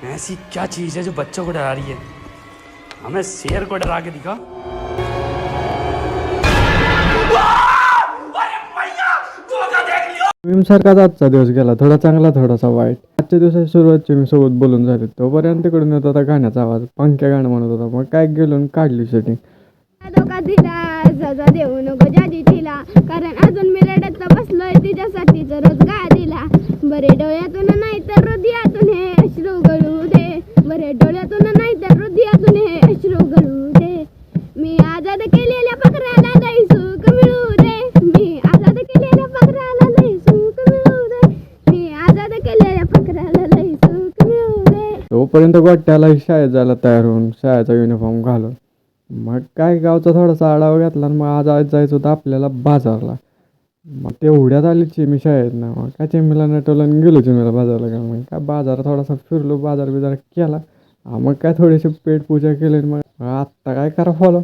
ऐसी क्या चीज़ है जो बच्चों को डरा रही है? हमें शेर को डरा के दिखा। सारखाच आजचा दिवस गेला, थोडा चांगला थोडासा वाईट. आजच्या दिवसाची सुरुवात चिमी सोबत बोलून झाली. तोपर्यंत तिकडून येत होता गाण्याचा आवाज. पंख्या गाणं म्हणत होता. मग काय गेलो आणि काढली सेटिंग. धोका दिला सजा देऊ नको जाजी तिला, कारण अजून मी रडत बसलोय तिच्यासाठीच रोजगा दिला. बरे डोळ्यातून नाही तर हृदयातून हे अश्रू गळू दे, बरे डोळ्यातून नाही तर हृदयातून हे अश्रू गळू दे. मी आजाद केलेल्या पकडाला लई सुख मिळू दे, मी आजाद केलेल्या पकडाला लई सुख मिळू दे, मी आजाद केलेल्या पकडाला लई सुख मिळू दे. तोपर्यंत गोट्याला शाळेत जायला तयार होऊन शाळेचा युनिफॉर्म घालून मग काय गावचा थोडासा आढावा घेतला आणि मग आज जायचं होतं आपल्याला बाजारला. मग तेवढ्यात आली चिमी शाळेत ना. मग काय चिमीला नटवलं आणि गेलो चिमीला बाजारला का. मग काय बाजार थोडासा फिरलो, बाजार बिजार केला. मग काय थोडीशी पेट पूजा केली. मग आत्ता काय करा फॉलो.